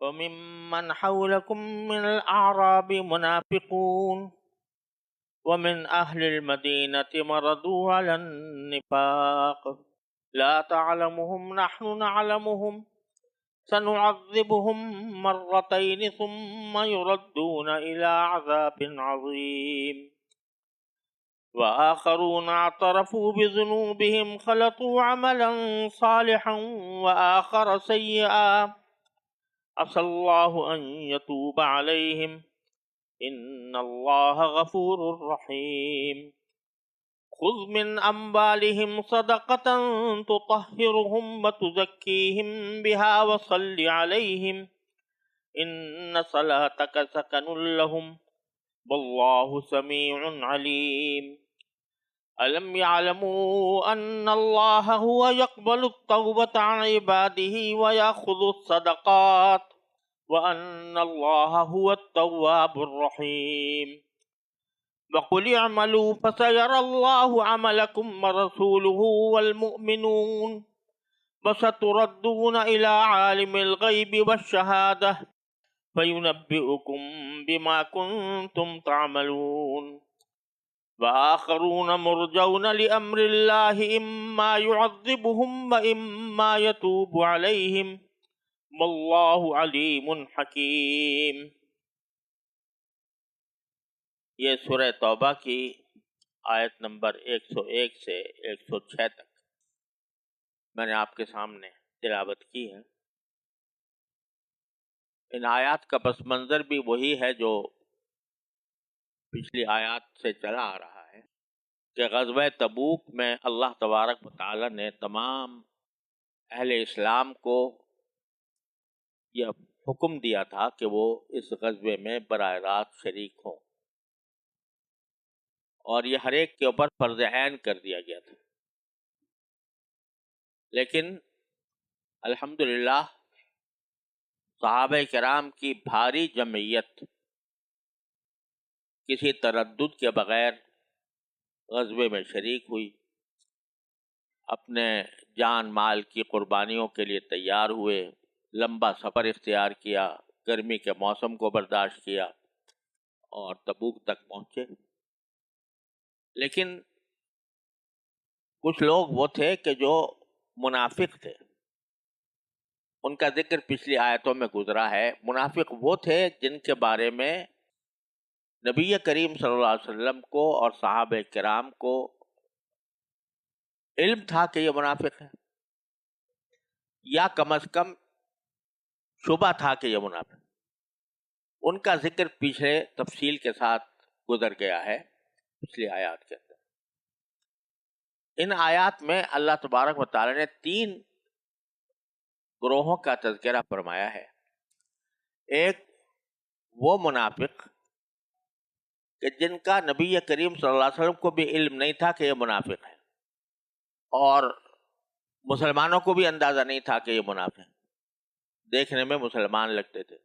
وممن حولكم من الأعراب منافقون ومن أهل المدينة مردوا على النفاق لا تعلمهم نحن نعلمهم سنعذبهم مرتين ثم يردون إلى عذاب عظيم وآخرون اعترفوا بذنوبهم خلطوا عملا صالحا وآخر سيئا عسى الله أن يتوب عليهم إن الله غفور رحيم خذ من أموالهم صدقة تطهرهم وتزكيهم بها وصل عليهم إن صلاتك سكن لهم والله سميع عليم ألم يعلموا أن الله هو يقبل التوبة عن عباده ويأخذ الصدقات وأن الله هو التواب الرحيم وقل اعملوا فسيرى الله عملكم ورسوله والمؤمنون وستردون إلى عالم الغيب والشهادة فينبئكم بما كنتم تعملون وآخرون مرجون لأمر الله إما يعذبهم وإما يتوب عليهم والله عليم حكيم۔ یہ سورہ توبہ کی آیت نمبر 101 سے 106 تک میں نے آپ کے سامنے تلاوت کی ہے۔ ان آیات کا پس منظر بھی وہی ہے جو پچھلی آیات سے چلا آ رہا ہے کہ غزوہ تبوک میں اللہ تبارک و تعالی نے تمام اہل اسلام کو یہ حکم دیا تھا کہ وہ اس غزوے میں براہ راست شریک ہوں، اور یہ ہر ایک کے اوپر فرض عین کر دیا گیا تھا۔ لیکن الحمدللہ صحابہ کرام کی بھاری جمعیت کسی تردد کے بغیر غزوے میں شریک ہوئی، اپنے جان مال کی قربانیوں کے لیے تیار ہوئے، لمبا سفر اختیار کیا، گرمی کے موسم کو برداشت کیا اور تبوک تک پہنچے۔ لیکن کچھ لوگ وہ تھے کہ جو منافق تھے، ان کا ذکر پچھلی آیتوں میں گزرا ہے۔ منافق وہ تھے جن کے بارے میں نبی کریم صلی اللہ علیہ وسلم کو اور صحابہ کرام کو علم تھا کہ یہ منافق ہے، یا کم از کم شبہ تھا کہ یہ منافق۔ ان کا ذکر پیچھے تفصیل کے ساتھ گزر گیا ہے پچھلی آیات کے اندر۔ ان آیات میں اللہ تبارک و تعالی نے 3 گروہوں کا تذکرہ فرمایا ہے۔ ایک وہ منافق کہ جن کا نبی کریم صلی اللہ علیہ وسلم کو بھی علم نہیں تھا کہ یہ منافق ہے، اور مسلمانوں کو بھی اندازہ نہیں تھا کہ یہ منافق ہے، دیکھنے میں مسلمان لگتے تھے۔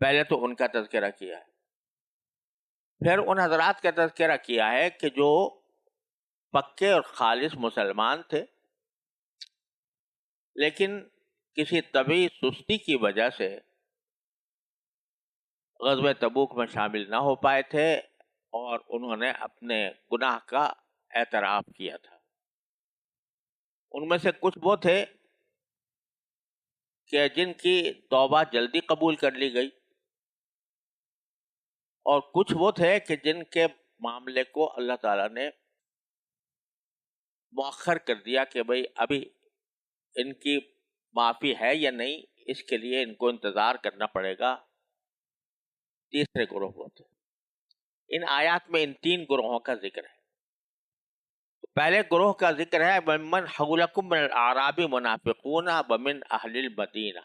پہلے تو ان کا تذکرہ کیا ہے، پھر ان حضرات کا تذکرہ کیا ہے کہ جو پکے اور خالص مسلمان تھے، لیکن کسی طبعی سستی کی وجہ سے غزوہ تبوک میں شامل نہ ہو پائے تھے، اور انہوں نے اپنے گناہ کا اعتراف کیا تھا۔ ان میں سے کچھ وہ تھے کہ جن کی توبہ جلدی قبول کر لی گئی، اور کچھ وہ تھے کہ جن کے معاملے کو اللہ تعالیٰ نے مؤخر کر دیا کہ بھئی ابھی ان کی معافی ہے یا نہیں، اس کے لیے ان کو انتظار کرنا پڑے گا۔ تیسرے گروہ وہ تھے۔ ان آیات میں ان 3 گروہوں کا ذکر ہے۔ پہلے گروہ کا ذکر ہے وَمَّنْ حَوْلَكُمْ مِنَ الْأَعْرَابِ مُنَافِقُونَ وَمِنْ أَهْلِ الْمَدِينَةِ۔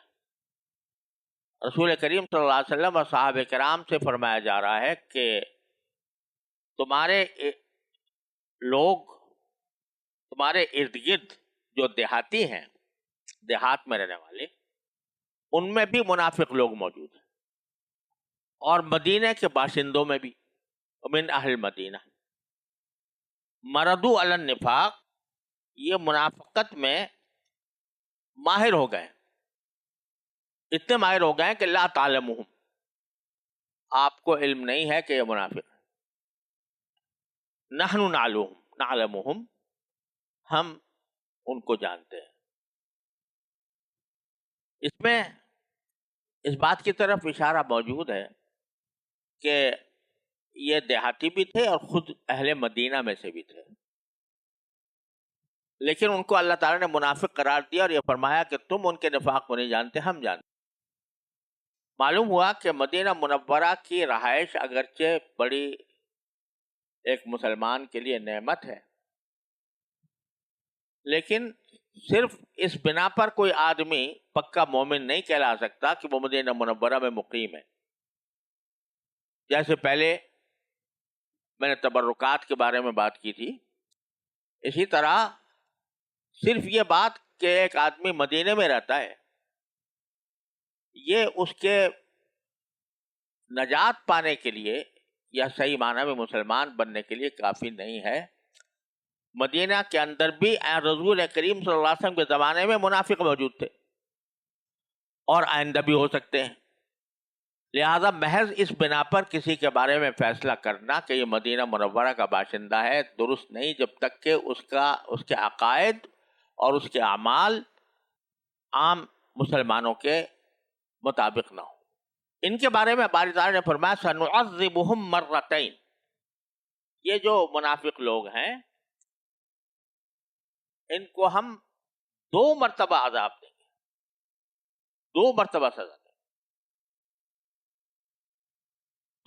رسول کریم صلی اللہ علیہ وسلم اور صحابہ کرام سے فرمایا جا رہا ہے کہ تمہارے لوگ، تمہارے ارد گرد جو دیہاتی ہیں، دیہات میں رہنے والے، ان میں بھی منافق لوگ موجود ہیں، اور مدینہ کے باشندوں میں بھی، ومن اہل مدینہ۔ مردو علی النفاق، یہ منافقت میں ماہر ہو گئے، اتنے ماہر ہو گئے ہیں کہ لا تعلمہم، آپ کو علم نہیں ہے کہ یہ منافق ہے. نحن نعلمہم، ہم ان کو جانتے ہیں. اس میں اس بات کی طرف اشارہ موجود ہے کہ یہ دیہاتی بھی تھے اور خود اہل مدینہ میں سے بھی تھے، لیکن ان کو اللہ تعالیٰ نے منافق قرار دیا اور یہ فرمایا کہ تم ان کے نفاق کو نہیں جانتے، ہم جانتے. معلوم ہوا کہ مدینہ منورہ کی رہائش اگرچہ بڑی ایک مسلمان کے لیے نعمت ہے، لیکن صرف اس بنا پر کوئی آدمی پکا مومن نہیں کہلا سکتا کہ وہ مدینہ منورہ میں مقیم ہے. جیسے پہلے میں نے تبرکات کے بارے میں بات کی تھی، اسی طرح صرف یہ بات کہ ایک آدمی مدینے میں رہتا ہے یہ اس کے نجات پانے کے لیے یا صحیح معنی میں مسلمان بننے کے لیے کافی نہیں ہے. مدینہ کے اندر بھی رسول کریم صلی اللہ علیہ وسلم کے زمانے میں منافق موجود تھے اور آئندہ بھی ہو سکتے ہیں. لہذا محض اس بنا پر کسی کے بارے میں فیصلہ کرنا کہ یہ مدینہ منورہ کا باشندہ ہے درست نہیں، جب تک کہ اس کے عقائد اور اس کے اعمال عام مسلمانوں کے مطابق نہ ہو. ان کے بارے میں باری تعالیٰ نے فرمایا سنعذبہم مرتین، یہ جو منافق لوگ ہیں ان کو ہم 2 مرتبہ عذاب دیں گے، 2 مرتبہ سزا دیں گے.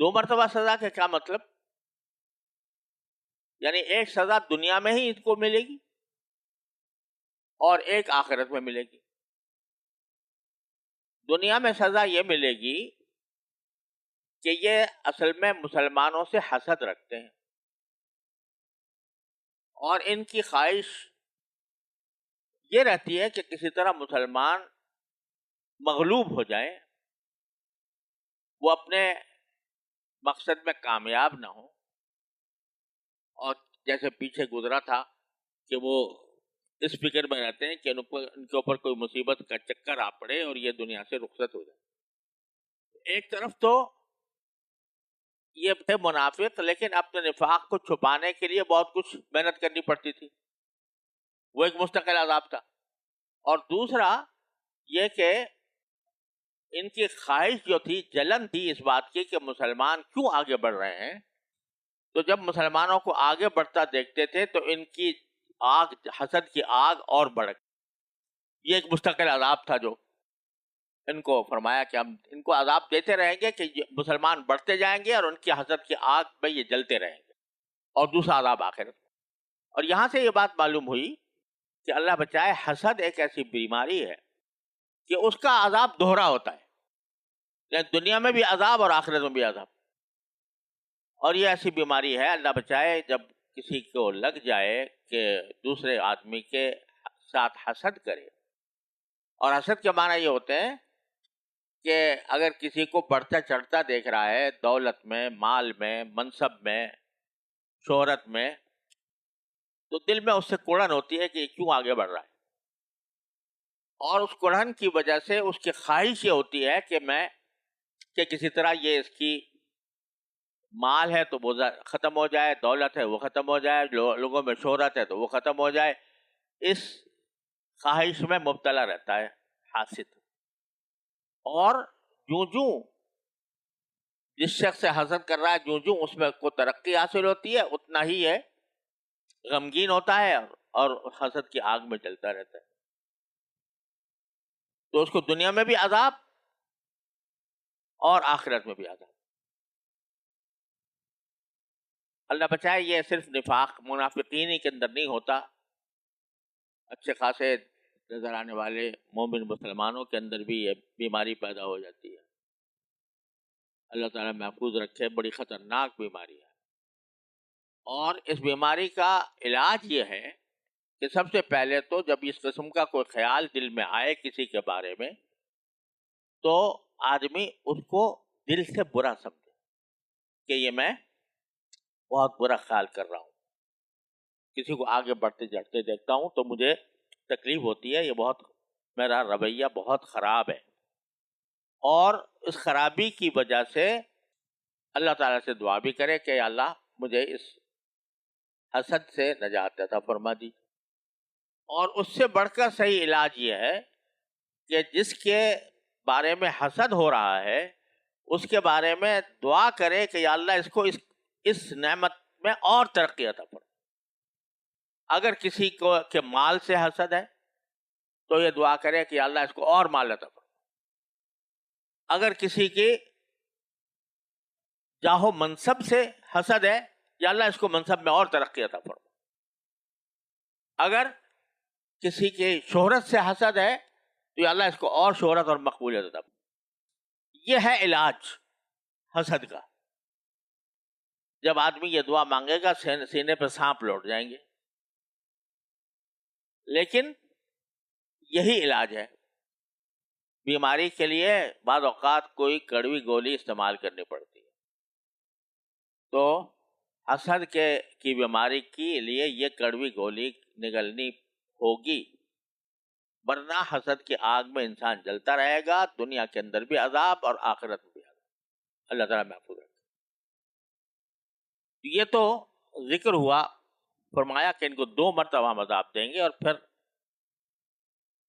2 مرتبہ سزا کا کیا مطلب؟ یعنی ایک سزا دنیا میں ہی ان کو ملے گی اور ایک آخرت میں ملے گی. دنیا میں سزا یہ ملے گی کہ یہ اصل میں مسلمانوں سے حسد رکھتے ہیں اور ان کی خواہش یہ رہتی ہے کہ کسی طرح مسلمان مغلوب ہو جائیں، وہ اپنے مقصد میں کامیاب نہ ہوں. اور جیسے پیچھے گزرا تھا کہ وہ اس فکر میں رہتے ہیں کہ ان کے اوپر کوئی مصیبت کا چکر آ پڑے اور یہ دنیا سے رخصت ہو جائے. ایک طرف تو یہ تھے منافق، لیکن اپنے نفاق کو چھپانے کے لیے بہت کچھ محنت کرنی پڑتی تھی، وہ ایک مستقل عذاب تھا. اور دوسرا یہ کہ ان کی خواہش جو تھی، جلن تھی اس بات کی کہ مسلمان کیوں آگے بڑھ رہے ہیں، تو جب مسلمانوں کو آگے بڑھتا دیکھتے تھے تو ان کی آگ، حسد کی آگ اور بڑھ. یہ ایک مستقل عذاب تھا جو ان کو فرمایا کہ ہم ان کو عذاب دیتے رہیں گے کہ مسلمان بڑھتے جائیں گے اور ان کی حسد کی آگ میں یہ جلتے رہیں گے. اور دوسرا عذاب آخرت. اور یہاں سے یہ بات معلوم ہوئی کہ اللہ بچائے، حسد ایک ایسی بیماری ہے کہ اس کا عذاب دوہرا ہوتا ہے، یعنی دنیا میں بھی عذاب اور آخرت میں بھی عذاب. اور یہ ایسی بیماری ہے، اللہ بچائے، جب کسی کو لگ جائے کہ دوسرے آدمی کے ساتھ حسد کرے. اور حسد کے معنی یہ ہوتے ہیں کہ اگر کسی کو بڑھتا چڑھتا دیکھ رہا ہے دولت میں، مال میں، منصب میں، شہرت میں، تو دل میں اس سے کڑن ہوتی ہے کہ یہ کیوں آگے بڑھ رہا ہے. اور اس کڑن کی وجہ سے اس کی خواہش یہ ہوتی ہے کہ کسی طرح یہ اس کی مال ہے تو وہ ختم ہو جائے، دولت ہے وہ ختم ہو جائے، لوگوں میں شہرت ہے تو وہ ختم ہو جائے. اس خواہش میں مبتلا رہتا ہے حاسد. اور جوں جس شخص سے حسد کر رہا ہے جوں اس میں کو ترقی حاصل ہوتی ہے اتنا ہی ہے غمگین ہوتا ہے اور حسد کی آگ میں جلتا رہتا ہے. تو اس کو دنیا میں بھی عذاب اور آخرت میں بھی عذاب. اللہ بچائے، یہ صرف نفاق منافقین ہی کے اندر نہیں ہوتا، اچھے خاصے نظر آنے والے مومن مسلمانوں کے اندر بھی یہ بیماری پیدا ہو جاتی ہے. اللہ تعالیٰ محفوظ رکھے، بڑی خطرناک بیماری ہے. اور اس بیماری کا علاج یہ ہے کہ سب سے پہلے تو جب اس قسم کا کوئی خیال دل میں آئے کسی کے بارے میں تو آدمی اس کو دل سے برا سمجھے کہ یہ میں بہت برا خیال کر رہا ہوں، کسی کو آگے بڑھتے جڑتے دیکھتا ہوں تو مجھے تکلیف ہوتی ہے، یہ میرا رویہ بہت خراب ہے. اور اس خرابی کی وجہ سے اللہ تعالیٰ سے دعا بھی کرے کہ اللہ مجھے اس حسد سے نجات عطا فرما دی. اور اس سے بڑھ کر صحیح علاج یہ ہے کہ جس کے بارے میں حسد ہو رہا ہے اس کے بارے میں دعا کرے کہ یا اللہ اس کو اس نعمت میں اور ترقی عطا فرما. اگر کسی کو کے مال سے حسد ہے تو یہ دعا کرے کہ یا اللہ اس کو اور مال عطا فرما. اگر کسی کی جاہو منصب سے حسد ہے یا اللہ اس کو منصب میں اور ترقی عطا فرما. اگر کسی کی شہرت سے حسد ہے تو یا اللہ اس کو اور شہرت اور مقبولیت عطا فرما. یہ ہے علاج حسد کا. جب آدمی یہ دعا مانگے گا سینے پہ سانپ لوٹ جائیں گے. لیکن یہی علاج ہے. بیماری کے لیے بعض اوقات کوئی کڑوی گولی استعمال کرنی پڑتی ہے. تو حسد کی بیماری کے لیے یہ کڑوی گولی نگلنی ہوگی، ورنہ حسد کی آگ میں انسان جلتا رہے گا، دنیا کے اندر بھی عذاب اور آخرت میں بھی عذاب. اللہ تعالیٰ محفوظ رکھے. یہ تو ذکر ہوا، فرمایا کہ ان کو 2 مرتبہ ہم عذاب دیں گے اور پھر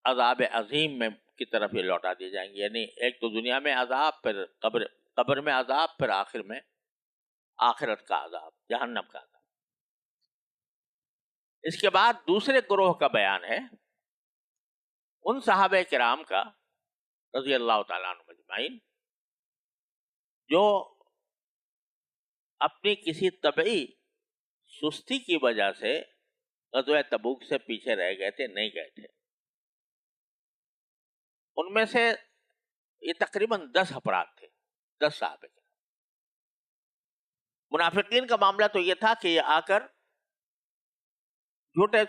عذاب عظیم میں کی طرف یہ لوٹا دیے جائیں گے. یعنی ایک تو دنیا میں عذاب، پھر قبر میں عذاب، پھر آخر میں آخرت کا عذاب، جہنم کا عذاب. اس کے بعد دوسرے گروہ کا بیان ہے ان صحابہ کرام کا رضی اللہ تعالیٰ عنہ اجمعین جو اپنی کسی طبعی سستی کی وجہ سے غزوہ تبوک سے پیچھے رہ گئے تھے، نہیں گئے تھے. ان میں سے یہ تقریباً 10 افراد تھے، 10 صحابہ کے. منافقین کا معاملہ تو یہ تھا کہ یہ آ کر جھوٹے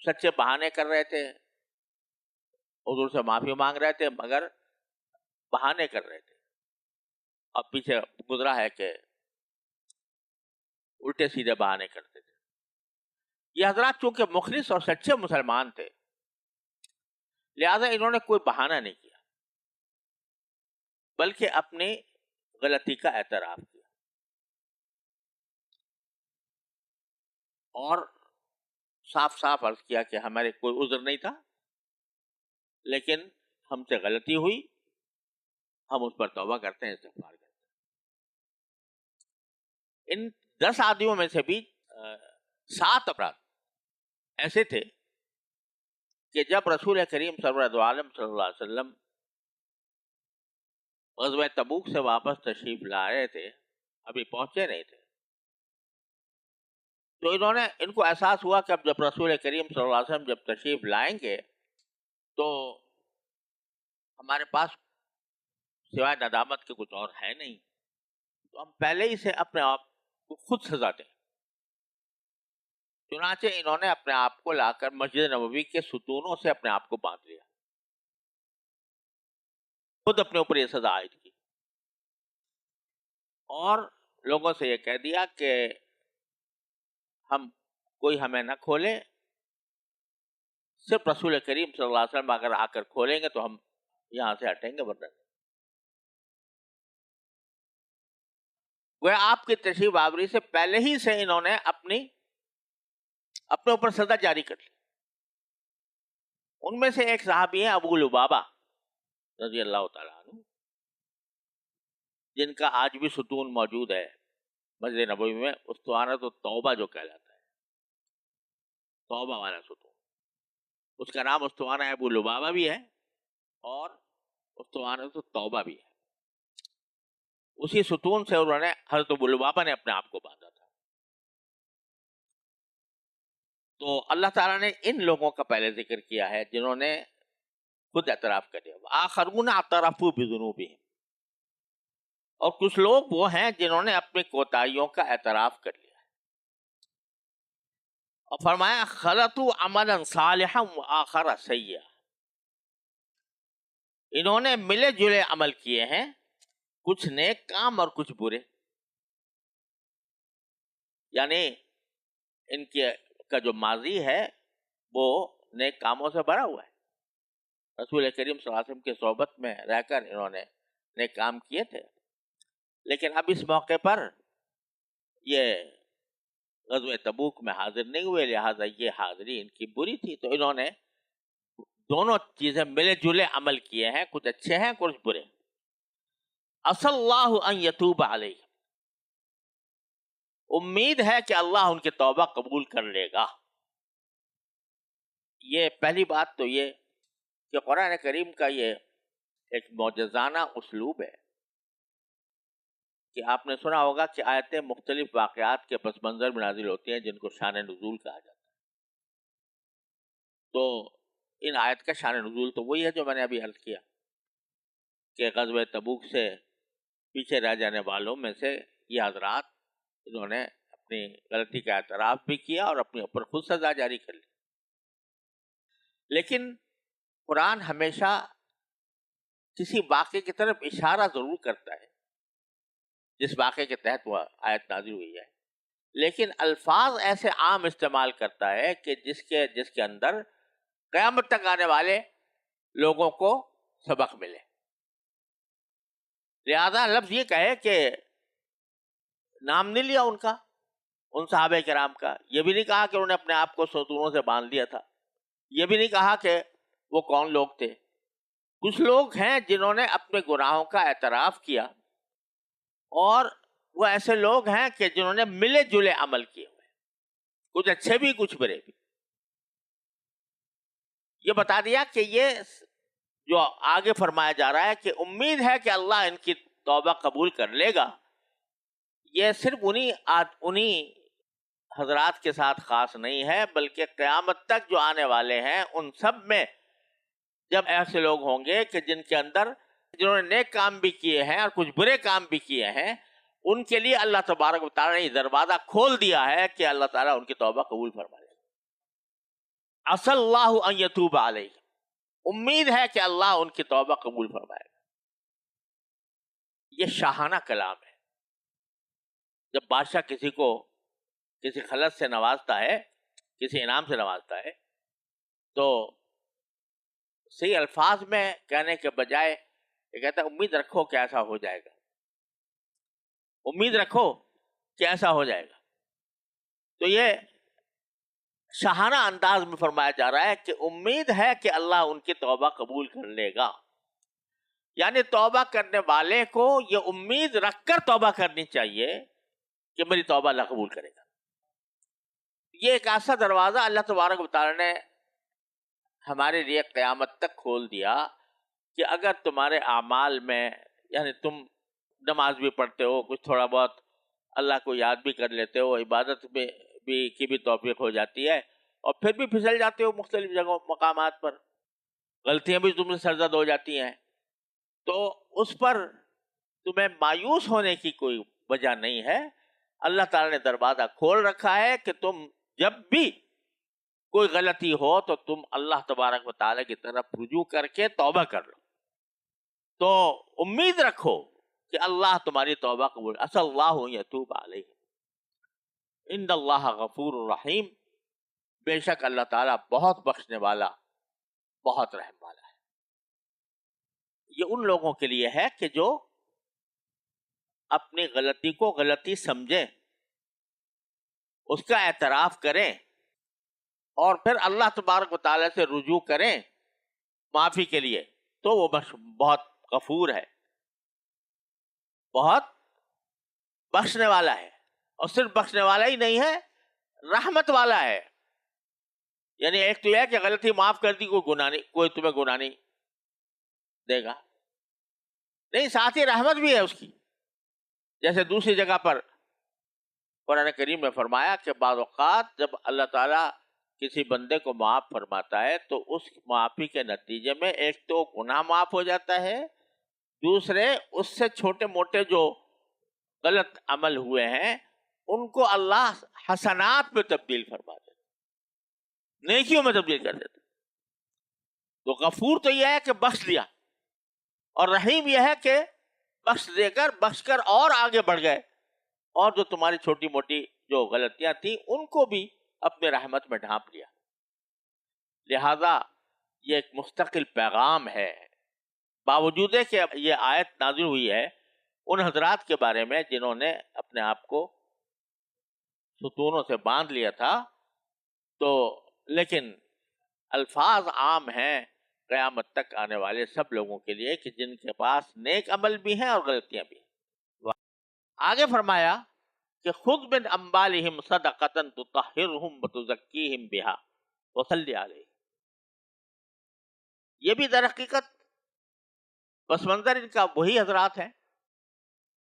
سچے بہانے کر رہے تھے، حضور سے معافی مانگ رہے تھے، مگر بہانے کر رہے تھے. اب پیچھے گزرا ہے کہ الٹے سیدھے بہانے کرتے تھے. یہ حضرات چونکہ مخلص اور سچے مسلمان تھے، لہذا انہوں نے کوئی بہانہ نہیں کیا، بلکہ اپنی غلطی کا اعتراف کیا اور صاف صاف عرض کیا کہ ہمارے کوئی عذر نہیں تھا، لیکن ہم سے غلطی ہوئی، ہم اس پر توبہ کرتے ہیں، استغفار کرتے ہیں. ان 10 آدمیوں میں سے بھی 7 افراد ایسے تھے کہ جب رسول کریم سرور دو عالم صلی اللہ علیہ وسلم غزوہ تبوک سے واپس تشریف لائے تھے، ابھی پہنچے نہیں تھے، تو ان کو احساس ہوا کہ اب جب رسول کریم صلی اللہ علیہ وسلم جب تشریف لائیں گے تو ہمارے پاس سوائے ندامت کے کچھ اور ہے نہیں، تو ہم پہلے ہی سے اپنے آپ کو خود سزا دیں. چنانچہ انہوں نے اپنے آپ کو لا کر مسجد نبوی کے ستونوں سے اپنے آپ کو باندھ لیا، خود اپنے اوپر یہ سزا عائد کی، اور لوگوں سے یہ کہہ دیا کہ کوئی ہمیں نہ کھولے، صرف رسول کریم صلی اللہ علیہ وسلم اگر آ کر کھولیں گے تو ہم یہاں سے ہٹیں گے، ورنہ وہ آپ کی تشریف آوری سے پہلے ہی سے انہوں نے اپنے اوپر سزا جاری کر لی. ان میں سے ایک صحابی ہیں ابو لبابہ رضی اللہ تعالیٰ عنہ، جن کا آج بھی ستون موجود ہے مسجد نبوی میں، اسطوانۃ التوبہ جو کہلاتا ہے، توبہ والا ستون. اس کا نام اسطوانہ ابو لبابہ بھی ہے اور اسطوانۃ التوبہ بھی ہے. اسی ستون سے انہوں نے حضرت ابو لبابہ نے اپنے آپ کو باندھا تھا. تو اللہ تعالیٰ نے ان لوگوں کا پہلے ذکر کیا ہے جنہوں نے خود اعتراف کر دیا. آخرون اعترفوا بذنوبہم، اور کچھ لوگ وہ ہیں جنہوں نے اپنی کوتاہیوں کا اعتراف کر لیا. اور فرمایا خلطوا عملا صالحا وآخر سیئا، انہوں نے ملے جلے عمل کیے ہیں، کچھ نیک کام اور کچھ برے. یعنی ان کا جو ماضی ہے وہ نیک کاموں سے بھرا ہوا ہے. رسول کریم صلی اللہ علیہ وسلم کی صحبت میں رہ کر انہوں نے نیک کام کیے تھے، لیکن اب اس موقع پر یہ غزوہ تبوک میں حاضر نہیں ہوئے، لہٰذا یہ حاضری ان کی بری تھی، تو انہوں نے دونوں چیزیں ملے جلے عمل کیے ہیں، کچھ اچھے ہیں کچھ برے۔ عسى اللہ ان یتوب علیہ، امید ہے کہ اللہ ان کی توبہ قبول کر لے گا۔ یہ پہلی بات تو یہ کہ قرآن کریم کا یہ ایک معجزانہ اسلوب ہے کہ آپ نے سنا ہوگا کہ آیتیں مختلف واقعات کے پس منظر میں نازل ہوتی ہیں جن کو شان نزول کہا جاتا ہے۔ تو ان آیت کا شان نزول تو وہی ہے جو میں نے ابھی عرض کیا کہ غزوہ تبوک سے پیچھے رہ جانے والوں میں سے یہ حضرات انہوں نے اپنی غلطی کا اعتراف بھی کیا اور اپنے اوپر خود سزا جاری کر لی۔ لیکن قرآن ہمیشہ کسی واقعے کی طرف اشارہ ضرور کرتا ہے جس واقعے کے تحت وہ آیت نازل ہوئی ہے، لیکن الفاظ ایسے عام استعمال کرتا ہے کہ جس کے اندر قیامت تک آنے والے لوگوں کو سبق ملے۔ لہذا لفظ یہ کہے کہ نام نہیں لیا ان صحابہ کرام کا، یہ بھی نہیں کہا کہ انہوں نے اپنے آپ کو ستونوں سے باندھ لیا تھا، یہ بھی نہیں کہا کہ وہ کون لوگ تھے۔ کچھ لوگ ہیں جنہوں نے اپنے گناہوں کا اعتراف کیا، اور وہ ایسے لوگ ہیں کہ جنہوں نے ملے جلے عمل کیے ہوئے، کچھ اچھے بھی کچھ برے بھی۔ یہ بتا دیا کہ یہ جو آگے فرمایا جا رہا ہے کہ امید ہے کہ اللہ ان کی توبہ قبول کر لے گا، یہ صرف انہی حضرات کے ساتھ خاص نہیں ہے، بلکہ قیامت تک جو آنے والے ہیں ان سب میں جب ایسے لوگ ہوں گے کہ جنہوں نے نیک کام بھی کیے ہیں اور کچھ برے کام بھی کیے ہیں، ان کے لیے اللہ تبارک و تعالیٰ نے یہ دروازہ کھول دیا ہے کہ اللہ تعالیٰ ان کی توبہ قبول فرما لے۔ عسى اللہ ان یتوب علیہ، امید ہے کہ اللہ ان کی توبہ قبول فرمائے گا۔ یہ شاہانہ کلام ہے۔ جب بادشاہ کسی کو کسی خلط سے نوازتا ہے، کسی انعام سے نوازتا ہے، تو صحیح الفاظ میں کہنے کے بجائے یہ کہتا ہے امید رکھو کہ ایسا ہو جائے گا، امید رکھو کہ ایسا ہو جائے گا۔ تو یہ شاہانہ انداز میں فرمایا جا رہا ہے کہ امید ہے کہ اللہ ان کی توبہ قبول کر لے گا، یعنی توبہ کرنے والے کو یہ امید رکھ کر توبہ کرنی چاہیے کہ میری توبہ اللہ قبول کرے گا۔ یہ ایک ایسا دروازہ اللہ تبارک و تعالی نے ہمارے لیے قیامت تک کھول دیا کہ اگر تمہارے اعمال میں، یعنی تم نماز بھی پڑھتے ہو، کچھ تھوڑا بہت اللہ کو یاد بھی کر لیتے ہو، عبادت کی بھی توفیق ہو جاتی ہے، اور پھر بھی پھسل جاتے ہو مختلف جگہوں مقامات پر، غلطیاں بھی تم سے سرزد ہو جاتی ہیں، تو اس پر تمہیں مایوس ہونے کی کوئی وجہ نہیں ہے۔ اللہ تعالی نے دروازہ کھول رکھا ہے کہ تم جب بھی کوئی غلطی ہو تو تم اللہ تبارک و تعالی کی طرف رجوع کر کے توبہ کر لو، تو امید رکھو کہ اللہ تمہاری توبہ قبول۔ عسى اللہ ان یتوب علیہ، ان اللہ غفور الرحیم، بے شک اللہ تعالیٰ بہت بخشنے والا، بہت رحم والا ہے۔ یہ ان لوگوں کے لیے ہے کہ جو اپنی غلطی کو غلطی سمجھیں، اس کا اعتراف کریں، اور پھر اللہ تبارک و تعالیٰ سے رجوع کریں معافی کے لیے، تو وہ بہت غفور ہے، بہت بخشنے والا ہے، اور صرف بخشنے والا ہی نہیں ہے، رحمت والا ہے۔ یعنی ایک تو یہ ہے کہ غلطی معاف کر دی، کوئی تمہیں گناہ نہیں دے گا، نہیں، ساتھ ہی رحمت بھی ہے اس کی۔ جیسے دوسری جگہ پر قرآن کریم میں فرمایا کہ بعض اوقات جب اللہ تعالیٰ کسی بندے کو معاف فرماتا ہے تو اس معافی کے نتیجے میں ایک تو گناہ معاف ہو جاتا ہے، دوسرے اس سے چھوٹے موٹے جو غلط عمل ہوئے ہیں ان کو اللہ حسنات میں تبدیل فرما دیتا، نیکیوں میں تبدیل کر دیتا۔ تو غفور تو یہ ہے کہ بخش دیا، اور رحیم یہ ہے کہ بخش کر اور آگے بڑھ گئے، اور جو تمہاری چھوٹی موٹی جو غلطیاں تھیں ان کو بھی اپنے رحمت میں ڈھانپ لیا۔ لہذا یہ ایک مستقل پیغام ہے باوجود ہے کہ یہ آیت نازل ہوئی ہے ان حضرات کے بارے میں جنہوں نے اپنے آپ کو ستونوں سے باندھ لیا تھا، تو لیکن الفاظ عام ہیں قیامت تک آنے والے سب لوگوں کے لیے کہ جن کے پاس نیک عمل بھی ہیں اور غلطیاں بھی ہیں۔ آگے فرمایا کہ خذ من اموالہم صدقۃ تطہرہم وتزکیہم بہا وصلی علیہم۔ یہ بھی در حقیقت پس منظر ان کا وہی حضرات ہیں،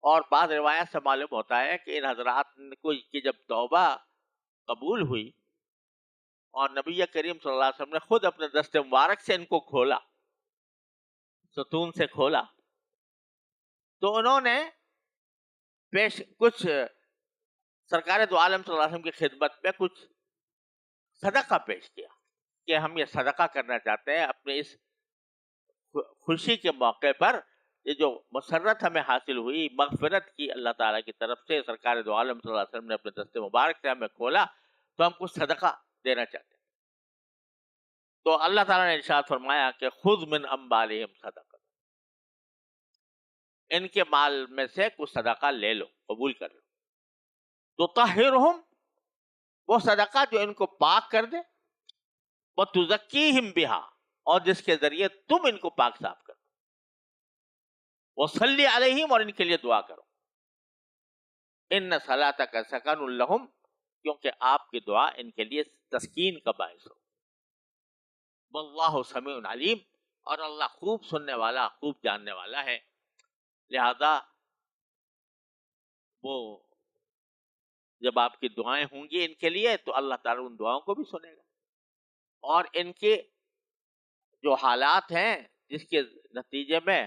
اور بعض روایت سے معلوم ہوتا ہے کہ ان حضرات کو کی جب توبہ قبول ہوئی اور نبی کریم صلی اللہ علیہ وسلم نے خود اپنے دست مبارک سے ان کو کھولا، ستون سے کھولا، تو انہوں نے کچھ سرکار دو عالم صلی اللہ علیہ وسلم کی خدمت میں کچھ صدقہ پیش کیا کہ ہم یہ صدقہ کرنا چاہتے ہیں اپنے اس خوشی کے موقع پر، یہ جو مسرت ہمیں حاصل ہوئی مغفرت کی اللہ تعالیٰ کی طرف سے، سرکار دو عالم صلی اللہ علیہ وسلم نے اپنے دست مبارک سے ہمیں کھولا، تو ہم کچھ صدقہ دینا چاہتے ہیں۔ تو اللہ تعالیٰ نے ارشاد فرمایا کہ خذ من اموالہم صدقہ، ان کے مال میں سے کچھ صدقہ لے لو، قبول کر لو، تطہرہم، وہ صدقہ جو ان کو پاک کر دے، وتزکیہم بہا، اور جس کے ذریعے تم ان کو پاک صاف کر دو، وصلی علیہم، اور ان کے لیے دعا کرو، ان صلاتک سکن لہم، کیونکہ آپ کی دعا ان کے لیے تسکین کا باعث ہو، واللہ سمیع علیم، اور اللہ خوب سننے والا، خوب جاننے والا ہے، لہذا وہ جب آپ کی دعائیں ہوں گی ان کے لیے تو اللہ تعالیٰ ان دعاؤں کو بھی سنے گا، اور ان کے جو حالات ہیں جس کے نتیجے میں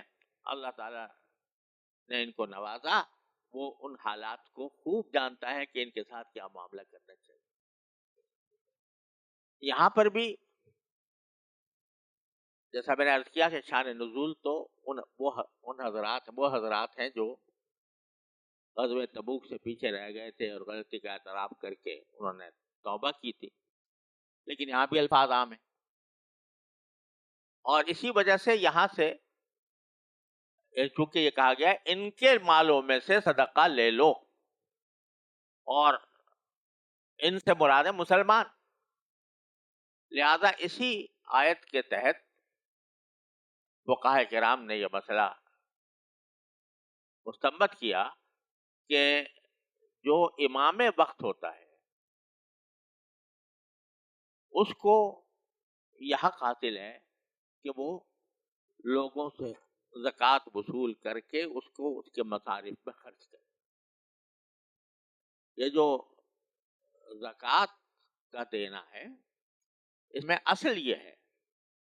اللہ تعالیٰ نے ان کو نوازا، وہ ان حالات کو خوب جانتا ہے کہ ان کے ساتھ کیا معاملہ کرنا چاہیے۔ یہاں پر بھی جیسا میں نے عرض کیا کہ شان نزول تو وہ حضرات ہیں جو غزوہ تبوک سے پیچھے رہ گئے تھے اور غلطی کا اعتراف کر کے انہوں نے توبہ کی تھی، لیکن یہاں بھی الفاظ عام ہیں، اور اسی وجہ سے یہاں سے چونکہ یہ کہا گیا ہے ان کے مالوں میں سے صدقہ لے لو، اور ان سے مراد ہے مسلمان، لہذا اسی آیت کے تحت فقہاء کرام نے یہ مسئلہ مستنبط کیا کہ جو امام وقت ہوتا ہے اس کو یہ حق حاصل ہے کہ وہ لوگوں سے زکوٰۃ وصول کر کے اس کو اس کے مصارف میں خرچ کرے۔ یہ جو زکوٰۃ کا دینا ہے اس میں اصل یہ ہے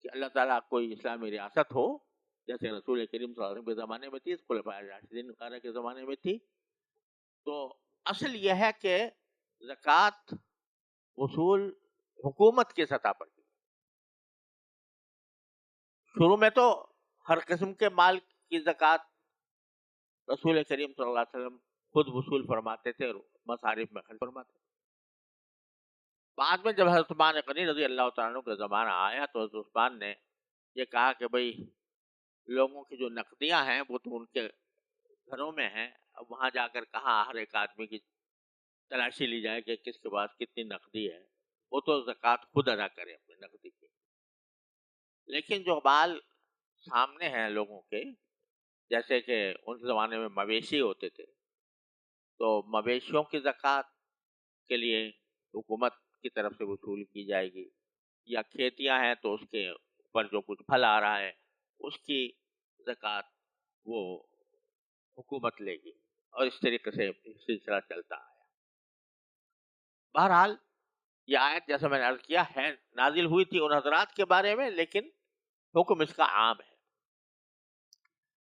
کہ اللہ تعالیٰ کوئی اسلامی ریاست ہو، جیسے رسول کریم صلی اللہ علیہ وسلم کے زمانے میں تھی، خلفائے راشدین وغیرہ کے زمانے میں تھی، تو اصل یہ ہے کہ زکوٰۃ وصول حکومت کی سطح پر کی۔ شروع میں تو ہر قسم کے مال کی زکوٰۃ رسول کریم صلی اللہ علیہ وسلم خود وصول فرماتے تھے اور مصارف میں خرچ فرماتے تھے۔ بعد میں جب حضرت عثمان غنی رضی اللہ تعالیٰ عنہ کا زمانہ آیا تو حضرت عثمان نے یہ کہا کہ بھئی لوگوں کی جو نقدیاں ہیں وہ تو ان کے گھروں میں ہیں، اب وہاں جا کر کہاں ہر ایک آدمی کی تلاشی لی جائے کہ کس کے پاس کتنی نقدی ہے، وہ تو زکوٰۃ خود ادا کرے اپنی نقدی کی۔ لیکن جو مال سامنے ہیں لوگوں کے، جیسے کہ ان زمانے میں مویشی ہوتے تھے، تو مویشیوں کی زکوٰۃ کے لیے حکومت کی طرف سے وصول کی جائے گی، یا کھیتیاں ہیں تو اس کے اوپر جو کچھ پھل آ رہا ہے اس کی زکوٰۃ وہ حکومت لے گی، اور اس طریقے سے سلسلہ چلتا آیا۔ بہرحال یہ آیت جیسا میں نے عرض کیا ہے نازل ہوئی تھی ان حضرات کے بارے میں، لیکن حکم اس کا عام ہے۔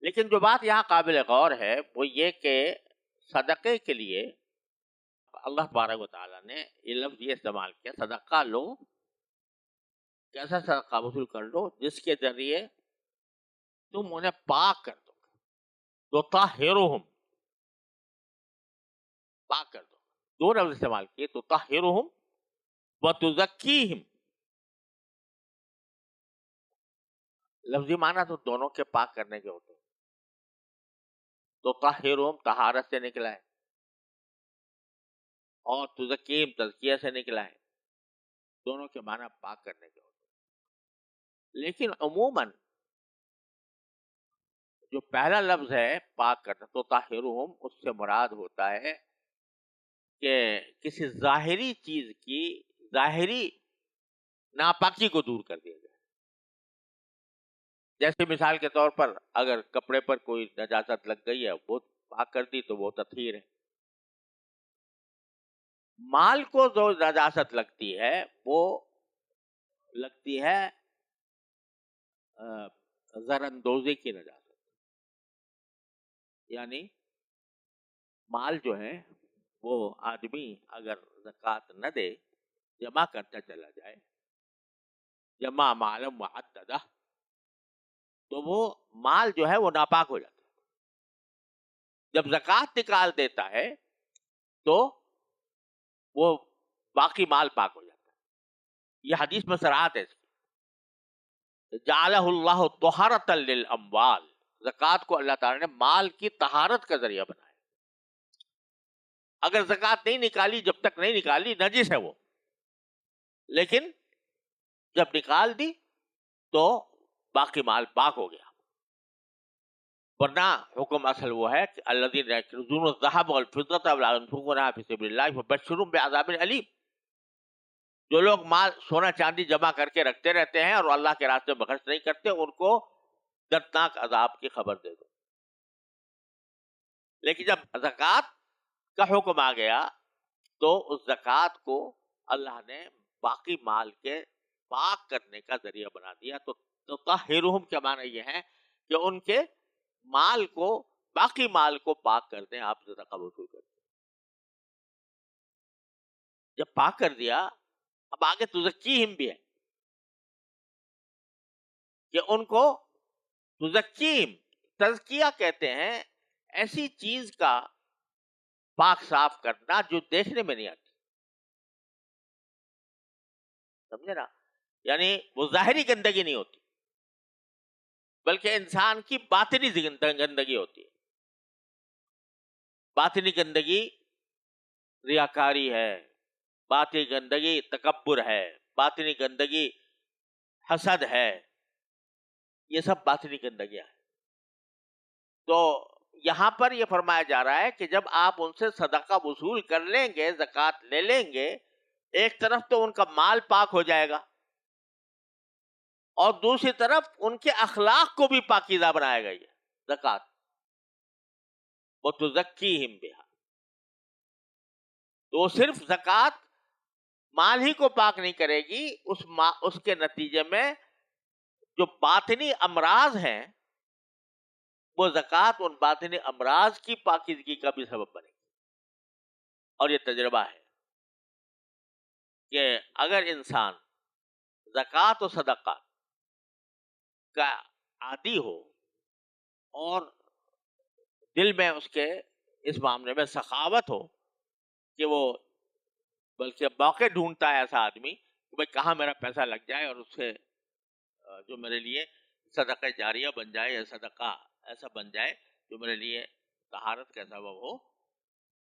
لیکن جو بات یہاں قابل غور ہے وہ یہ کہ صدقے کے لیے اللہ تبارک و تعالیٰ نے یہ لفظ یہ استعمال کیا، صدقہ لو، کیسا صدقہ وصول کر لو جس کے ذریعے تم انہیں پاک کر دو، تو طاہرہم، پاک کر دو، دو لفظ استعمال کیے، تو طاہرہم و تزکیہم، لفظی معنی تو دونوں کے پاک کرنے کے ہوتے ہیں. تو طاہرہم طہارت سے نکلا ہے اور تزکیم تزکیہ سے نکلا ہے. دونوں کے معنی پاک کرنے کے ہوتے ہیں. لیکن عموماً جو پہلا لفظ ہے پاک کرنا تو طاہرہم، اس سے مراد ہوتا ہے کہ کسی ظاہری چیز کی ظاہری ناپاکی کو دور کر دیا جائے. جیسے مثال کے طور پر اگر کپڑے پر کوئی نجاست لگ گئی ہے وہ پاک کر دی تو وہ تطہیر ہے. مال کو جو نجاست لگتی ہے وہ لگتی ہے زر اندوزی کی نجاست. یعنی مال جو ہے وہ آدمی اگر زکوٰۃ نہ دے، جمع کرتا چلا جائے، جمع معلوم معددہ، تو وہ مال جو ہے وہ ناپاک ہو جاتا ہے. جب زکوٰۃ نکال دیتا ہے تو وہ باقی مال پاک ہو جاتا ہے. یہ حدیث میں صراحت ہے اس کی. جعلہ اللہ طہارۃ للاموال، زکوٰۃ کو اللہ تعالیٰ نے مال کی طہارت کا ذریعہ بنایا. اگر زکوٰۃ نہیں نکالی، جب تک نہیں نکالی نجس ہے وہ، لیکن جب نکال دی تو باقی مال پاک ہو گیا. ورنہ حکم اصل وہ ہے کہ الذین یکنزون الذھب والفضة ولا ينفقونها فی سبیل اللہ فبشرهم بعذاب علیم. جو لوگ مال سونا چاندی جمع کر کے رکھتے رہتے ہیں اور اللہ کے راستے میں خرچ نہیں کرتے، ان کو دردناک عذاب کی خبر دے دو. لیکن جب زکوٰۃ کا حکم آ گیا تو اس زکوٰۃ کو اللہ نے باقی مال کے پاک کرنے کا ذریعہ بنا دیا. تو طاہرہم کا معنی یہ ہے کہ ان کے مال کو، باقی مال کو پاک کر دیں. آپ صدقہ وصول کر دیں. جب پاک کر دیا، اب آگے تزکیہم بھی ہے کہ ان کو تزکیہم، تزکیہ کہتے ہیں ایسی چیز کا پاک صاف کرنا جو دیکھنے میں نہیں آتی. سمجھے نا؟ یعنی وہ ظاہری گندگی نہیں ہوتی بلکہ انسان کی باطنی گندگی ہوتی ہے. باطنی گندگی ریاکاری ہے، باطنی گندگی تکبر ہے، باطنی گندگی حسد ہے. یہ سب باطنی گندگیاں ہیں. تو یہاں پر یہ فرمایا جا رہا ہے کہ جب آپ ان سے صدقہ وصول کر لیں گے، زکوٰۃ لے لیں گے، ایک طرف تو ان کا مال پاک ہو جائے گا اور دوسری طرف ان کے اخلاق کو بھی پاکیزہ بنائے گا یہ زکوٰۃ. وَتُزَكِّيهِمْ بِهَا. تو صرف زکوٰۃ مال ہی کو پاک نہیں کرے گی، اس کے نتیجے میں جو باطنی امراض ہیں وہ زکوٰۃ ان باطنی امراض کی پاکیزگی کا بھی سبب بنے گی. اور یہ تجربہ ہے کہ اگر انسان زکوٰۃ و صدقہ کا عادی ہو اور دل میں اس کے اس معاملے میں سخاوت ہو کہ وہ بلکہ موقع ڈھونڈتا ہے ایسا آدمی کہ بھائی کہاں میرا پیسہ لگ جائے اور اس سے جو میرے لیے صدقہ جاریہ بن جائے یا صدقہ ایسا بن جائے جو میرے لیے طہارت کا سبب ہو،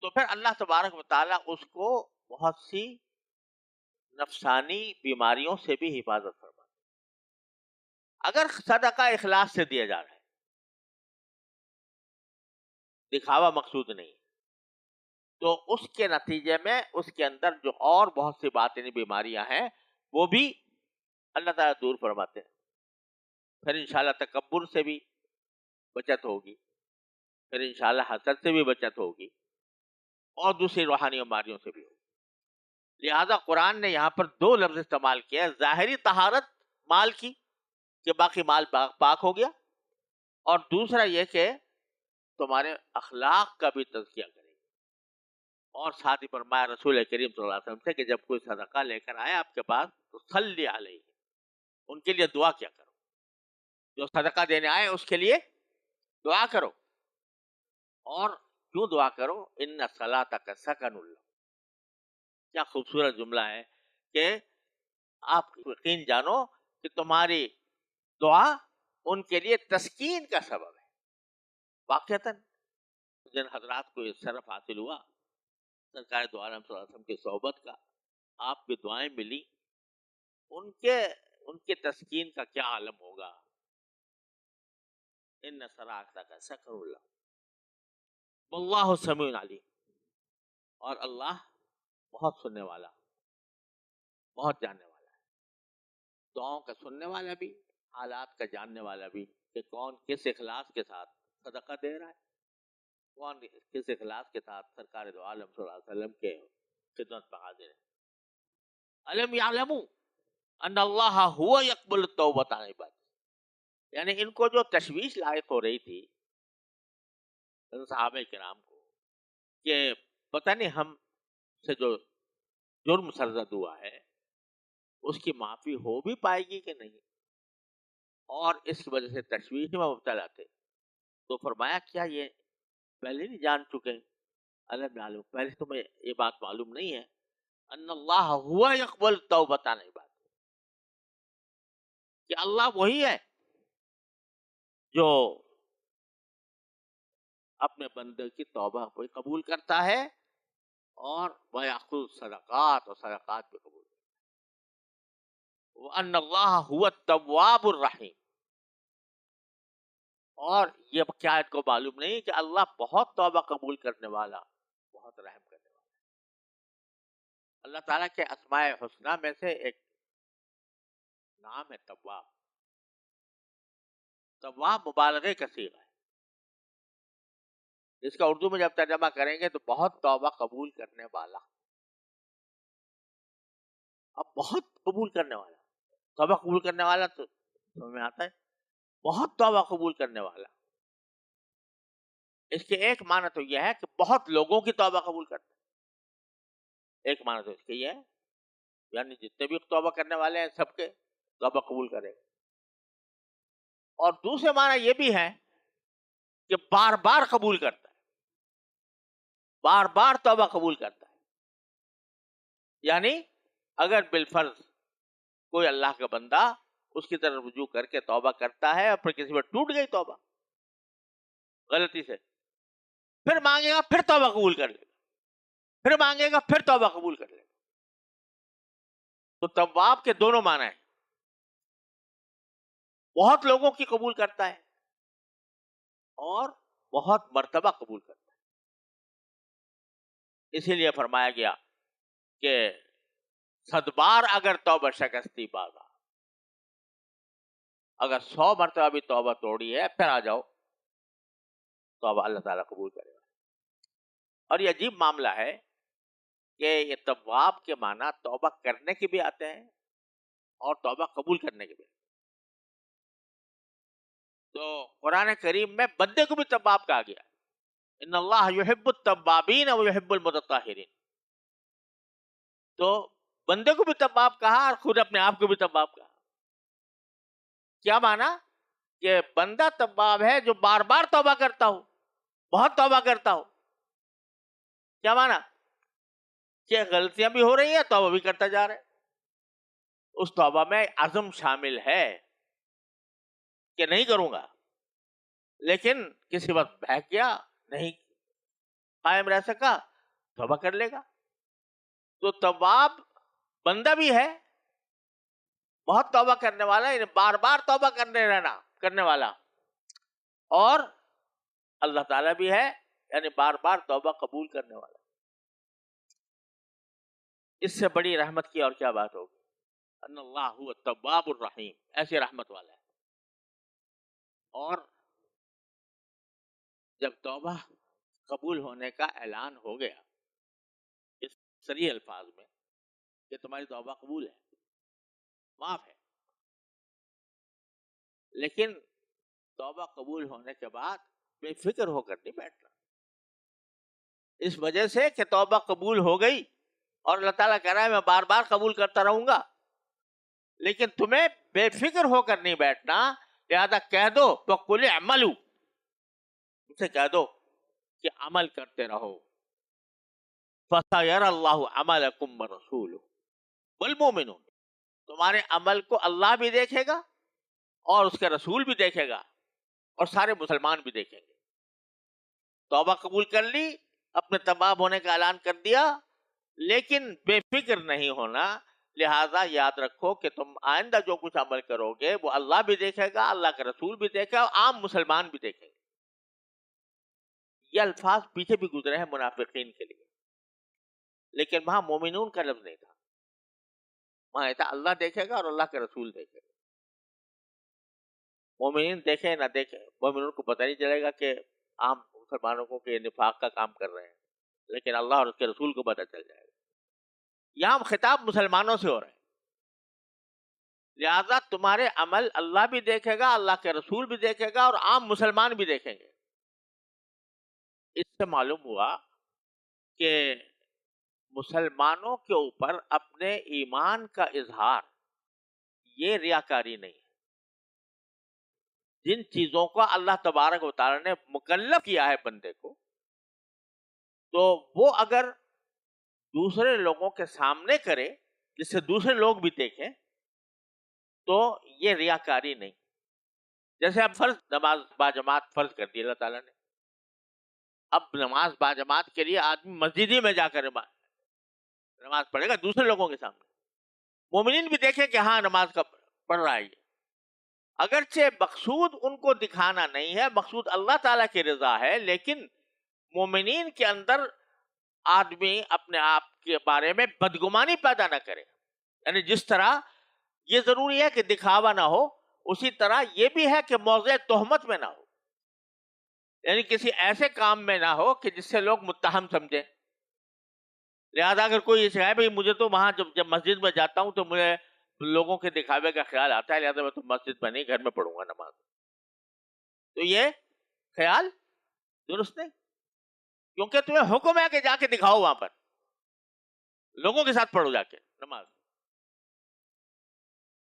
تو پھر اللہ تبارک و تعالیٰ اس کو بہت سی نفسانی بیماریوں سے بھی حفاظت فرماتا. اگر صدقہ اخلاص سے دیا جا رہا ہے، دکھاوا مقصود نہیں، تو اس کے نتیجے میں اس کے اندر جو اور بہت سی باطنی بیماریاں ہیں وہ بھی اللہ تعالیٰ دور فرماتے ہیں. پھر انشاءاللہ تکبر سے بھی بچت ہوگی، پھر انشاءاللہ حسد سے بھی بچت ہوگی اور دوسری روحانی بیماریوں سے بھی ہوگی. لہذا قرآن نے یہاں پر دو لفظ استعمال کیا، ظاہری طہارت مال کی کہ باقی مال پاک ہو گیا، اور دوسرا یہ کہ تمہارے اخلاق کا بھی تزکیہ کرے گی. اور ساتھ ہی فرمایا رسول کریم صلی اللہ علیہ وسلم سے کہ جب کوئی صدقہ لے کر آئے آپ کے پاس تو صلی علیہ، ان کے لیے دعا کیا کرو. جو صدقہ دینے آئے اس کے لیے دعا کرو. اور کیوں دعا کرو؟ ان صلاتک سکن لہم. کیا خوبصورت جملہ ہے کہ آپ یقین جانو کہ تمہاری دعا ان کے لیے تسکین کا سبب ہے. واقعتاً جن حضرات کو یہ شرف حاصل ہوا سرکار دو عالم صلی اللہ علیہ وسلم کی صحبت کا، آپ کی دعائیں ملی، ان کے تسکین کا کیا عالم ہوگا. ان صراحت کا سکر اللہ واللہ سمیع علیم، اور اللہ بہت سننے والا، بہت جاننے والا ہے. دعاؤں کا سننے والا بھی، حالات کا جاننے والا بھی، کہ کون کس اخلاص کے ساتھ صدقہ دے رہا ہے، کون کس اخلاص کے ساتھ سرکار دو عالم صلی اللہ علیہ وسلم کے خدمت میں حاضر ہے. الم یعلموا ان اللہ هو یقبل التوبۃ عن عبادہ. یعنی ان کو جو تشویش لاحق ہو رہی تھی ان صحابہ کرام کو کہ پتہ نہیں ہم سے جو جرم سرزد ہوا ہے اس کی معافی ہو بھی پائے گی کہ نہیں، اور اس وجہ سے تشویش میں مبتلا تھے. تو فرمایا کیا یہ پہلے نہیں جان چکے؟ الم یعلموا، پہلے تمہیں یہ بات معلوم نہیں ہے ان اللہ هو یقبل التوبۃ عن عبادہ، کہ اللہ وہی ہے جو اپنے بندے کی توبہ کو قبول کرتا ہے اور وَيَأْخُذُ الصَّدَقَاتِ، اور صدقات بھی قبول کرتا ہے. وَأَنَّ اللَّهَ هُوَ التَّوَّابُ الرَّحِيمُ، اور یہ کیا ان کو معلوم نہیں کہ اللہ بہت توبہ قبول کرنے والا، بہت رحم کرنے والا. اللہ تعالیٰ کے اسماء حسنہ میں سے ایک نام ہے تواب. تواب مبالغے کا صیغہ ہے. اس کا اردو میں جب ترجمہ کریں گے تو بہت توبہ قبول کرنے والا. اب بہت قبول کرنے والا، توبہ قبول کرنے والا تو سمجھ میں آتا ہے، بہت توبہ قبول کرنے والا. اس کے ایک معنی تو یہ ہے کہ بہت لوگوں کی توبہ قبول کرتا ہے. ایک معنی تو اس کے یہ ہے یعنی جتنے بھی توبہ کرنے والے ہیں سب کے توبہ قبول کرے گا. اور دوسرے معنی یہ بھی ہے کہ بار بار قبول کرتا ہے، بار بار توبہ قبول کرتا ہے. یعنی اگر بالفرض کوئی اللہ کا بندہ اس کی طرف رجوع کر کے توبہ کرتا ہے اور پھر کسی پر ٹوٹ گئی توبہ غلطی سے، پھر مانگے گا پھر توبہ قبول کر لے گا، پھر مانگے گا پھر توبہ قبول کر لے گا. تو تواب کے دونوں معنی ہیں، بہت لوگوں کی قبول کرتا ہے اور بہت مرتبہ قبول کرتا ہے. اسی لیے فرمایا گیا کہ 100 بار اگر توبہ شکستی بازا، اگر 100 مرتبہ بھی توبہ توڑی ہے پھر آ جاؤ، توبہ اللہ تعالیٰ قبول کرے گا. اور یہ عجیب معاملہ ہے کہ یہ تواب کے معنی توبہ کرنے کے بھی آتے ہیں اور توبہ قبول کرنے کے بھی. تو قرآن کریم میں بندے کو بھی تواب کہا گیا، ان اللہ یحب التوابین و یحب المتطہرین. تو بندے کو بھی تواب کہا اور خود اپنے آپ کو بھی تواب کہا. کیا معنی؟ کہ بندہ تواب ہے جو بار بار توبہ کرتا ہو، بہت توبہ کرتا ہو. کیا معنی؟ کہ غلطیاں بھی ہو رہی ہیں توبہ بھی کرتا جا رہا ہے. اس توبہ میں عزم شامل ہے کہ نہیں کروں گا، لیکن کسی وقت بہک گیا، نہیں قائم رہ سکا، توبہ کر لے گا. تو تواب بندہ بھی ہے، بہت توبہ کرنے والا، یعنی بار بار توبہ کرنے والا، اور اللہ تعالیٰ بھی ہے یعنی بار بار توبہ قبول کرنے والا. اس سے بڑی رحمت کی اور کیا بات ہوگی؟ ان اللہ هو التواب الرحیم، ایسی رحمت والا ہے. اور جب توبہ قبول ہونے کا اعلان ہو گیا اس صریح الفاظ میں کہ تمہاری توبہ قبول ہے، معاف ہے، لیکن توبہ قبول ہونے کے بعد بے فکر ہو کر نہیں بیٹھنا. اس وجہ سے کہ توبہ قبول ہو گئی اور اللہ تعالیٰ کہہ رہا ہے میں بار بار قبول کرتا رہوں گا، لیکن تمہیں بے فکر ہو کر نہیں بیٹھنا. لہذا کہہ دو وَقُلِ اعْمَلُوا، ان سے کہہ دو کہ عمل کرتے رہو. فَسَيَرَى اللَّهُ عَمَلَكُمْ وَرَسُولُهُ وَالْمُؤْمِنُونَ، تمہارے عمل کو اللہ بھی دیکھے گا اور اس کے رسول بھی دیکھے گا اور سارے مسلمان بھی دیکھیں گے. توبہ قبول کر لی, اپنے تباہ ہونے کا اعلان کر دیا, لیکن بے فکر نہیں ہونا. لہذا یاد رکھو کہ تم آئندہ جو کچھ عمل کرو گے وہ اللہ بھی دیکھے گا, اللہ کا رسول بھی دیکھے گا, اور عام مسلمان بھی دیکھیں گے. یہ الفاظ پیچھے بھی گزرے ہیں منافقین کے لیے, لیکن وہاں مومنون کا لفظ نہیں تھا. وہاں ایسا اللہ دیکھے گا اور اللہ کا رسول دیکھے گا. مومنین دیکھیں نہ دیکھیں, مومنون کو پتہ نہیں چلے گا کہ عام مسلمانوں کو کہ نفاق کا کام کر رہے ہیں, لیکن اللہ اور اس کے رسول کو پتہ چل جائے گا. یہاں خطاب مسلمانوں سے ہو رہا ہے. لہذا تمہارے عمل اللہ بھی دیکھے گا, اللہ کے رسول بھی دیکھے گا, اور عام مسلمان بھی دیکھیں گے. اس سے معلوم ہوا کہ مسلمانوں کے اوپر اپنے ایمان کا اظہار یہ ریاکاری نہیں ہے. جن چیزوں کو اللہ تبارک و تعالی نے مکلف کیا ہے بندے کو, تو وہ اگر دوسرے لوگوں کے سامنے کرے جس سے دوسرے لوگ بھی دیکھیں, تو یہ ریاکاری نہیں. جیسے اب فرض نماز باجماعت فرض کر دی اللہ تعالیٰ نے. اب نماز باجماعت کے لیے آدمی مسجد ہی میں جا کر نماز پڑھے گا دوسرے لوگوں کے سامنے, مومنین بھی دیکھیں کہ ہاں نماز کا پڑھ رہا ہے. اگرچہ مقصود ان کو دکھانا نہیں ہے, مقصود اللہ تعالیٰ کی رضا ہے, لیکن مومنین کے اندر آدمی اپنے آپ کے بارے میں بدگمانی پیدا نہ کرے. یعنی جس طرح یہ ضروری ہے کہ دکھاوا نہ ہو, اسی طرح یہ بھی ہے کہ موضع تہمت میں نہ ہو. یعنی کسی ایسے کام میں نہ ہو کہ جس سے لوگ متہم سمجھیں. لہذا اگر کوئی یہ کہے بھائی مجھے تو وہاں جب مسجد میں جاتا ہوں تو مجھے لوگوں کے دکھاوے کا خیال آتا ہے, لہذا میں تو مسجد میں نہیں, گھر میں پڑھوں گا نماز, تو یہ خیال درست نہیں. کیونکہ تمہیں حکم ہے کہ جا کے دکھاؤ, وہاں پر لوگوں کے ساتھ پڑھو جا کے نماز.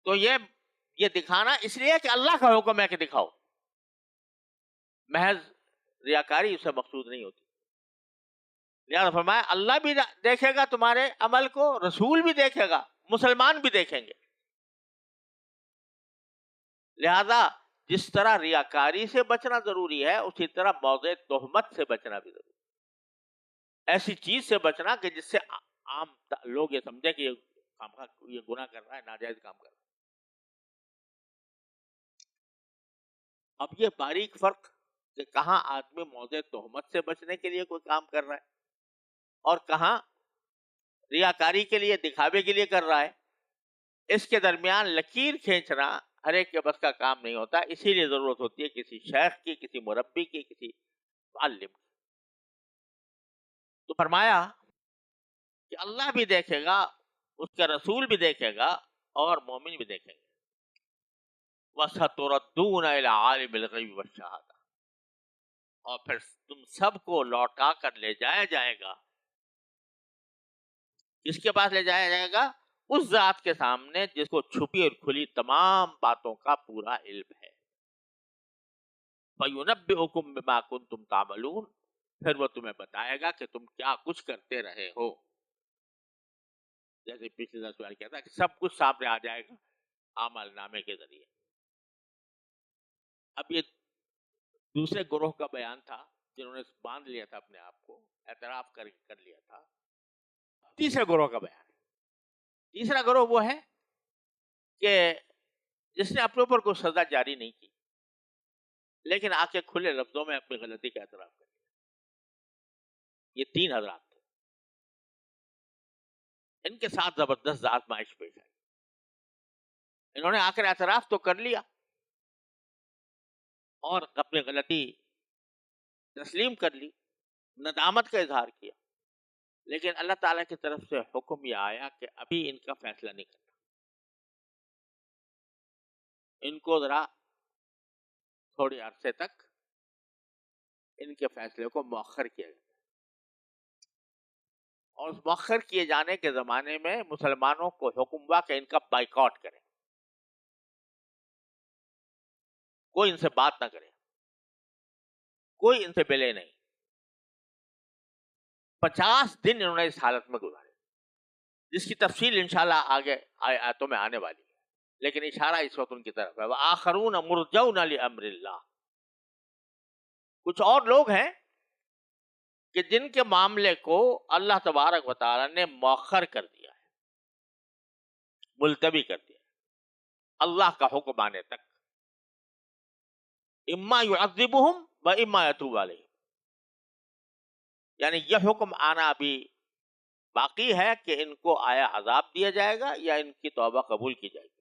تو یہ دکھانا اس لیے کہ اللہ کا حکم ہے کہ دکھاؤ, محض ریاکاری اس سے مقصود نہیں ہوتی. لہٰذا فرمایا اللہ بھی دیکھے گا تمہارے عمل کو, رسول بھی دیکھے گا, مسلمان بھی دیکھیں گے. لہذا جس طرح ریاکاری سے بچنا ضروری ہے, اسی طرح موضع تہمت سے بچنا بھی ضروری ہے. ایسی چیز سے بچنا کہ جس سے عام لوگ یہ سمجھیں کہ یہ گناہ کر رہا ہے, ناجائز کام کر رہا ہے. اب یہ باریک فرق کہ کہاں آدمی موضع تہمت سے بچنے کے لیے کوئی کام کر رہا ہے اور کہاں ریاکاری کے لیے, دکھاوے کے لیے کر رہا ہے, اس کے درمیان لکیر کھینچنا ہر ایک کے بس کا کام نہیں ہوتا. اسی لیے ضرورت ہوتی ہے کسی شیخ کی, کسی مربی کی, کسی معلم کی. تو فرمایا کہ اللہ بھی دیکھے گا, اس کے رسول بھی دیکھے گا, اور مومن بھی دیکھیں گے. وَسَتُرَدُّونَ إِلَىٰ عَالِمِ الْغَيْبِ وَالشَّهَادَةِ, اور پھر تم سب کو لوٹا کر لے جایا جائے گا. کس کے پاس لے جایا جائے گا؟ اس ذات کے سامنے جس کو چھپی اور کھلی تمام باتوں کا پورا علم ہے. فَيُنَبِّئُكُم بِمَا كُنتُمْ تَعْمَلُونَ, پھر وہ تمہیں بتائے گا کہ تم کیا کچھ کرتے رہے ہو. جیسے پچھلے سوال کیا تھا کہ سب کچھ سامنے آ جائے گا اعمال نامے کے ذریعے. اب یہ دوسرے گروہ کا بیان تھا جنہوں نے باندھ لیا تھا اپنے آپ کو, اعتراف کر لیا تھا. تیسرے گروہ کا بیان ہے. تیسرا گروہ وہ ہے کہ جس نے اپنے اوپر کوئی سزا جاری نہیں کی, لیکن آ کے کھلے لفظوں میں اپنی غلطی کا اعتراف کر لیا. یہ تین حضرات تھے. ان کے ساتھ زبردست آزمائش پیش آئی. انہوں نے آ کر اعتراف تو کر لیا اور اپنی غلطی تسلیم کر لی, ندامت کا اظہار کیا, لیکن اللہ تعالیٰ کی طرف سے حکم یہ آیا کہ ابھی ان کا فیصلہ نہیں کرنا, ان کو ذرا تھوڑی عرصے تک ان کے فیصلے کو مؤخر کیا جاتا ہے. اور اس مؤخر کیے جانے کے زمانے میں مسلمانوں کو حکم ہوا کہ ان کا بائیکاٹ کریں, کوئی ان سے بات نہ کرے, کوئی ان سے ملے نہیں. 50 دن انہوں نے اس حالت میں گزارے, جس کی تفصیل انشاءاللہ آگے آیاتوں میں آنے والی ہے. لیکن اشارہ اس وقت ان کی طرف ہے وآخرون مرجون لامر اللہ. کچھ اور لوگ ہیں کہ جن کے معاملے کو اللہ تبارک و تعالی نے مؤخر کر دیا ہے، ملتوی کر دیا ہے اللہ کا حکم آنے تک. اما يعذبهم و اما يتوب علیہم، یعنی یہ حکم آنا ابھی باقی ہے کہ ان کو آیا عذاب دیا جائے گا یا ان کی توبہ قبول کی جائے گی.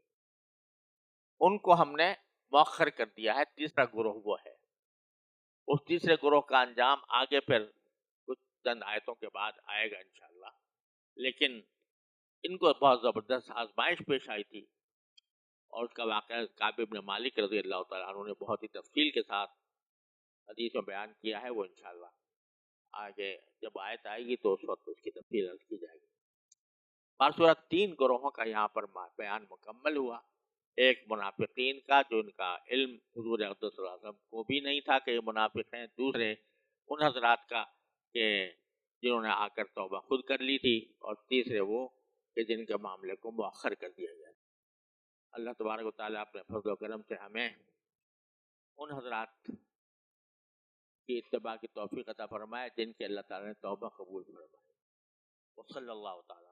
ان کو ہم نے مؤخر کر دیا ہے. تیسرا گروہ وہ ہے. اس تیسرے گروہ کا انجام آگے پھر کچھ چند آیتوں کے بعد آئے گا انشاءاللہ. لیکن ان کو بہت زبردست آزمائش پیش آئی تھی، اور اس کا واقعہ کعب بن مالک رضی اللہ تعالیٰ عنہ نے بہت ہی تفصیل کے ساتھ حدیث میں بیان کیا ہے. وہ انشاءاللہ آگے جب آیت آئے گی تو اس وقت اس کی تفصیل عرض کی جائے گی. صورت 3 گروہوں کا یہاں پر بیان مکمل ہوا. ایک منافقین کا جو ان کا علم حضور اقدس صلی اللہ علیہ وسلم کو بھی نہیں تھا کہ یہ منافق ہیں. دوسرے ان حضرات کا کہ جنہوں نے آ کر توبہ خود کر لی تھی. اور تیسرے وہ کہ جن کے معاملے کو مؤخر کر دیا گیا. اللہ تبارک و تعالیٰ اپنے فضل و کرم سے ہمیں ان حضرات کی اتباع کی توفیق عطا فرمائے جن کے اللہ تعالیٰ نے توبہ قبول فرمائے. وصلی اللہ تعالیٰ